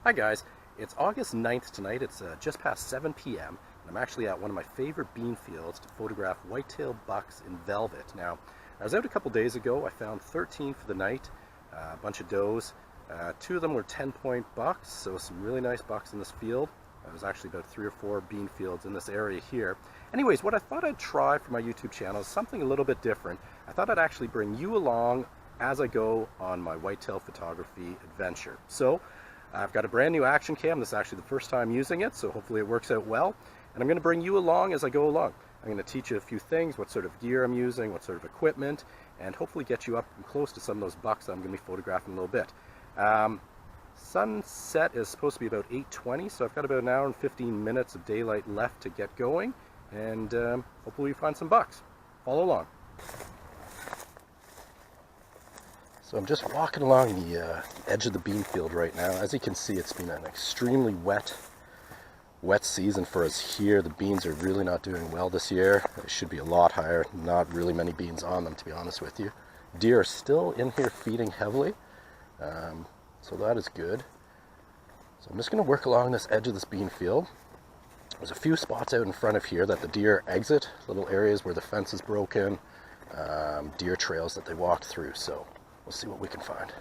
Hi guys, it's August 9th tonight. It's just past 7 p.m. and I'm actually at one of my favorite bean fields to photograph whitetail bucks in velvet. Now, I was out a couple days ago. I found 13 for the night, a bunch of does. Two of them were 10-point bucks, so some really nice bucks in this field. There's actually about 3 or 4 bean fields in this area here. Anyways, what I thought I'd try for my YouTube channel is something a little bit different. I thought I'd actually bring you along as I go on my whitetail photography adventure. So, I've got a brand new action cam. This is actually the first time using it, so hopefully it works out well. And I'm going to bring you along as I go along. I'm going to teach you a few things, what sort of gear I'm using, what sort of equipment, and hopefully get you up and close to some of those bucks that I'm going to be photographing in a little bit. Sunset is supposed to be about 8:20, so I've got about an hour and 15 minutes of daylight left to get going, and hopefully we find some bucks. Follow along. So I'm just walking along the edge of the bean field right now. As you can see, it's been an extremely wet season for us here. The beans are really not doing well this year. They should be a lot higher. Not really many beans on them, to be honest with you. Deer are still in here feeding heavily, so that is good. So I'm just going to work along this edge of this bean field. There's a few spots out in front of here that the deer exit, little areas where the fence is broken, deer trails that they walk through. So we'll see what we can find.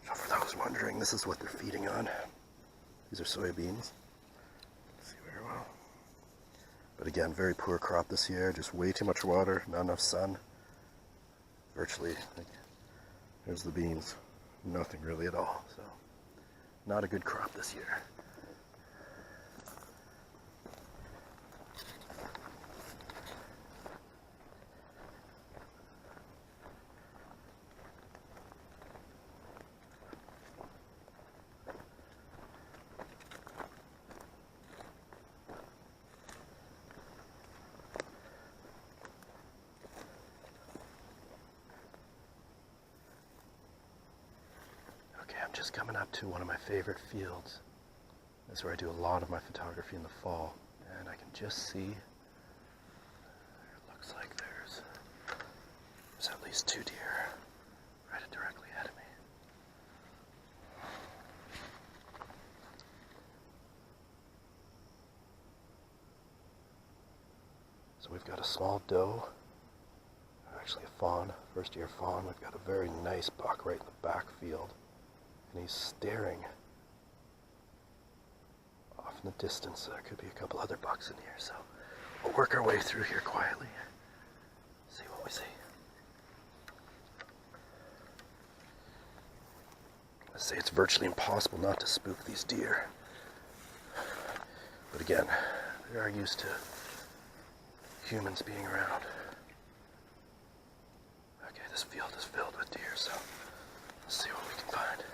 So for those wondering, this is what they're feeding on. These are soybeans. See very well. But again, very poor crop this year. Just way too much water, not enough sun. Virtually, here's the beans. Nothing really at all. So not a good crop this year. Okay, I'm just coming up to one of my favorite fields. This is where I do a lot of my photography in the fall, and I can just see, it looks like there's at least 2 deer right directly ahead of me. So we've got a small doe, actually a fawn, first year fawn. We've got a very nice buck right in the back field. And he's staring off in the distance. There could be a couple other bucks in here, so we'll work our way through here quietly, see what we see. I say it's virtually impossible not to spook these deer, but again, they are used to humans being around. Okay, this field is filled with deer, so let's see what we can find.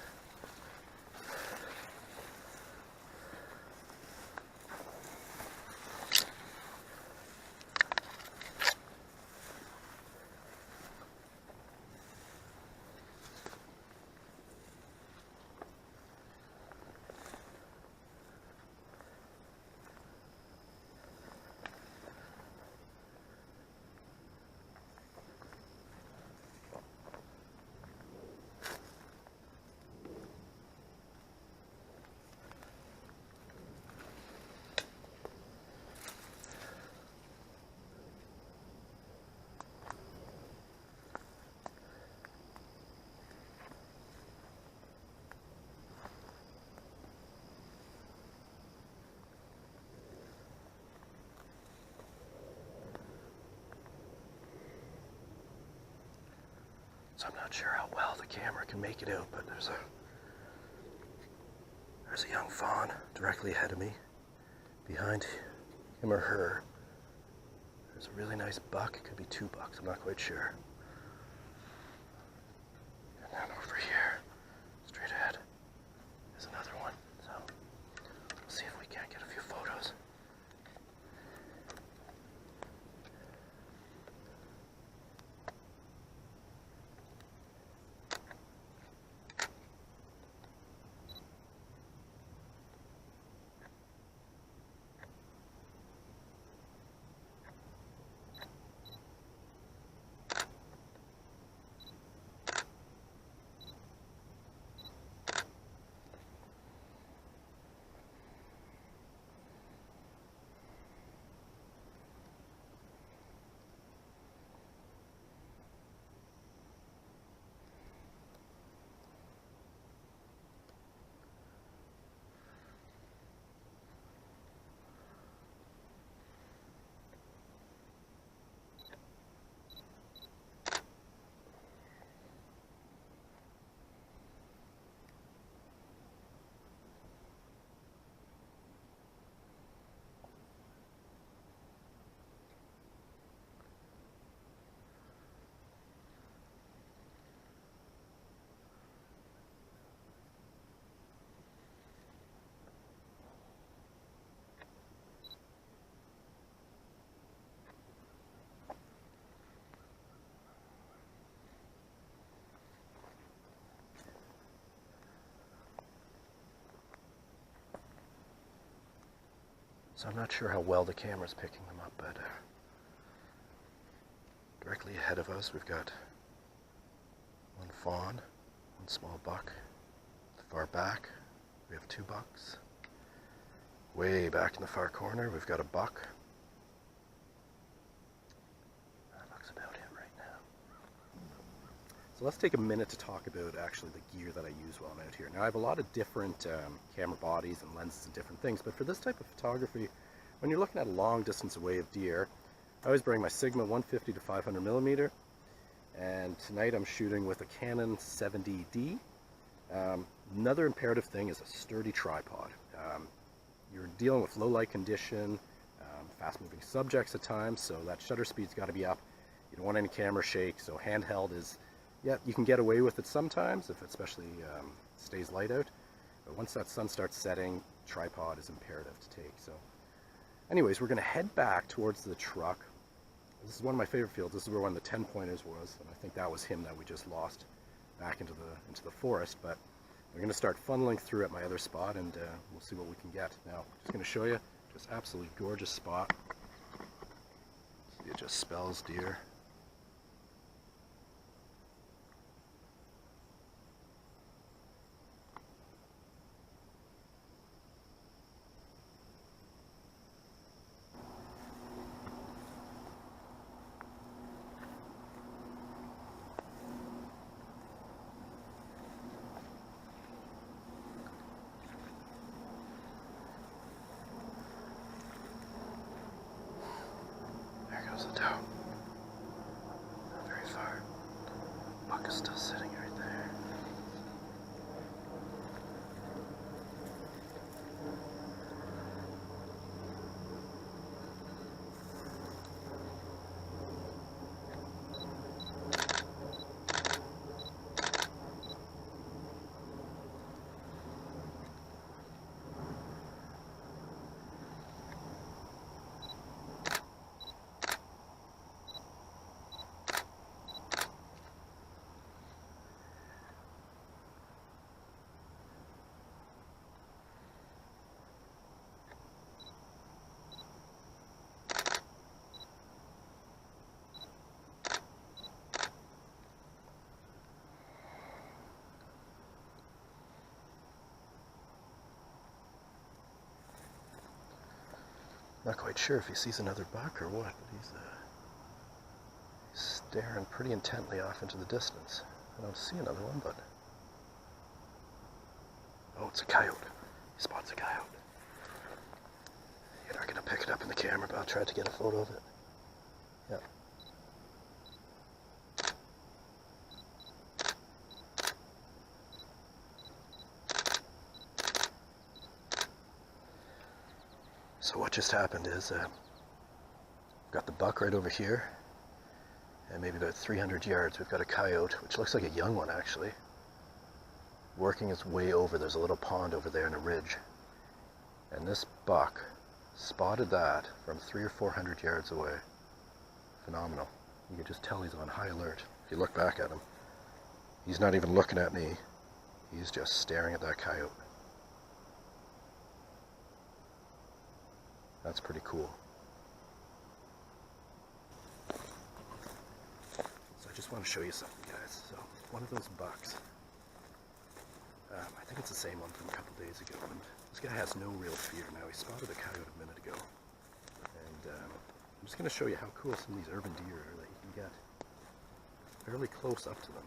So I'm not sure how well the camera can make it out, but there's a young fawn directly ahead of me. Behind him or her, there's a really nice buck. It could be 2 bucks, I'm not quite sure. And then over here, straight ahead, is another one. So we'll see if we can't get a few photos. So I'm not sure how well the camera's picking them up, but directly ahead of us we've got one fawn, one small buck. Far back we have 2 bucks. Way back in the far corner we've got a buck. That looks about it right now. So let's take a minute to talk about actually the gear that I use while I'm out here. Now I have a lot of different camera bodies and lenses and different things, but for this type of photography, when you're looking at a long distance away of deer, I always bring my Sigma 150 to 500 millimeter, and tonight I'm shooting with a Canon 70D. Another imperative thing is a sturdy tripod. You're dealing with low light condition, fast moving subjects at times, so that shutter speed's got to be up. You don't want any camera shake, so handheld is, yeah, you can get away with it sometimes if it especially stays light out, but once that sun starts setting, tripod is imperative to take. So anyways, we're going to head back towards the truck. This is one of my favorite fields. This is where one of the 10-pointers was, and I think that was him that we just lost back into the forest. But we're going to start funneling through at my other spot, and we'll see what we can get. Now, just going to show you, just absolutely gorgeous spot. It just spells deer. The doe. Not very far. Buck is still sitting right there. Not quite sure if he sees another buck or what, but he's staring pretty intently off into the distance. I don't see another one, but... Oh, it's a coyote. He spots a coyote. You're not going to pick it up in the camera, but I'll try to get a photo of it. Yeah. So what just happened is, we've got the buck right over here, and maybe about 300 yards we've got a coyote, which looks like a young one actually, working its way over. There's a little pond over there in a ridge, and this buck spotted that from 300 or 400 yards away. Phenomenal. You can just tell he's on high alert. If you look back at him, he's not even looking at me, he's just staring at that coyote. That's pretty cool. So I just want to show you something, guys. So one of those bucks, I think it's the same one from a couple days ago, and this guy has no real fear now. He spotted a coyote a minute ago, and I'm just going to show you how cool some of these urban deer are that you can get fairly close up to them.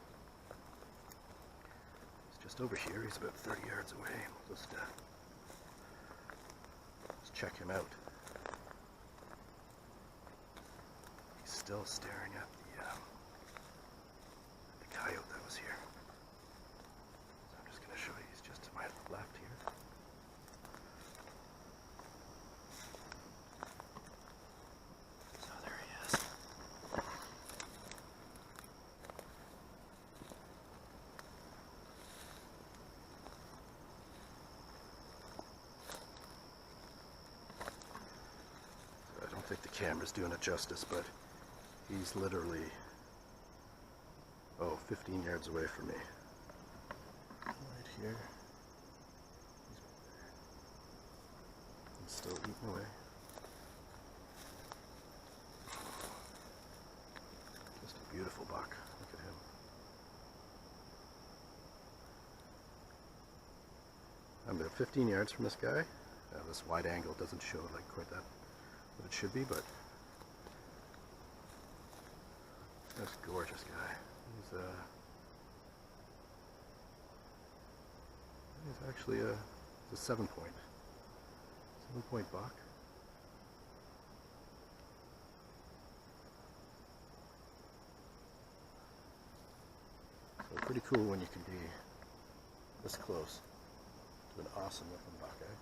He's just over here. He's about 30 yards away. We'll just check him out. He's still staring at the coyote that was here. So I'm just going to show you, he's just to my left here. So there he is. I don't think the camera's doing it justice, but he's literally, 15 yards away from me. Right here. He's right there. He's still eating away. 15 yards from this guy. This wide angle doesn't show it like quite that what it should be, but this gorgeous guy. He's actually a 7-point buck. So pretty cool when you can be this close to an awesome looking buck, eh?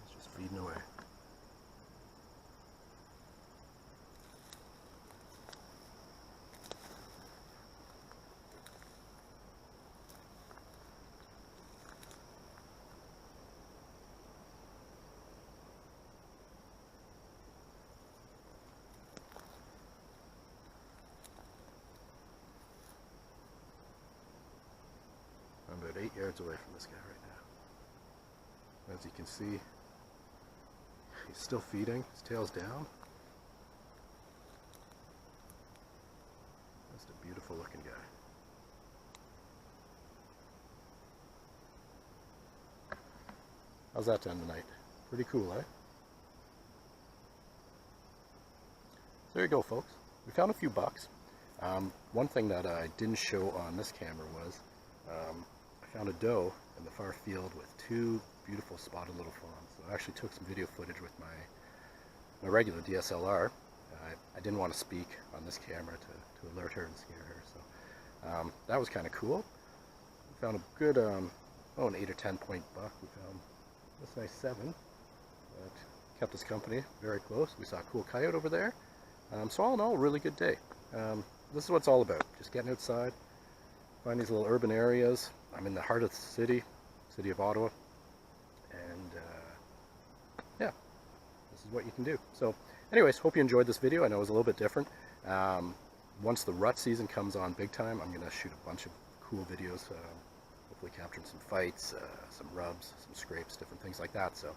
He's just feeding away. I'm about 8 yards away from this guy right now. As you can see, he's still feeding, his tail's down. Just a beautiful looking guy. How's that done tonight? Pretty cool, eh? So there you go, folks. We found a few bucks. One thing that I didn't show on this camera was I found a doe in the far field with 2 beautiful spotted little fawns. So I actually took some video footage with my regular DSLR. I didn't want to speak on this camera to alert her and scare her. So that was kind of cool. We found a good, an 8 or 10 point buck. We found this nice 7 that kept us company very close. We saw a cool coyote over there. So all in all, a really good day. This is what it's all about, just getting outside, find these little urban areas. I'm in the heart of the city of Ottawa, and yeah, this is what you can do. So anyways, hope you enjoyed this video. I know it was a little bit different. Once the rut season comes on big time, I'm going to shoot a bunch of cool videos, hopefully capturing some fights, some rubs, some scrapes, different things like that. So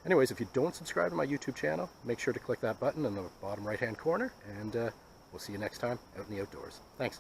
anyways, if you don't subscribe to my YouTube channel, make sure to click that button in the bottom right hand corner, and we'll see you next time out in the outdoors. Thanks.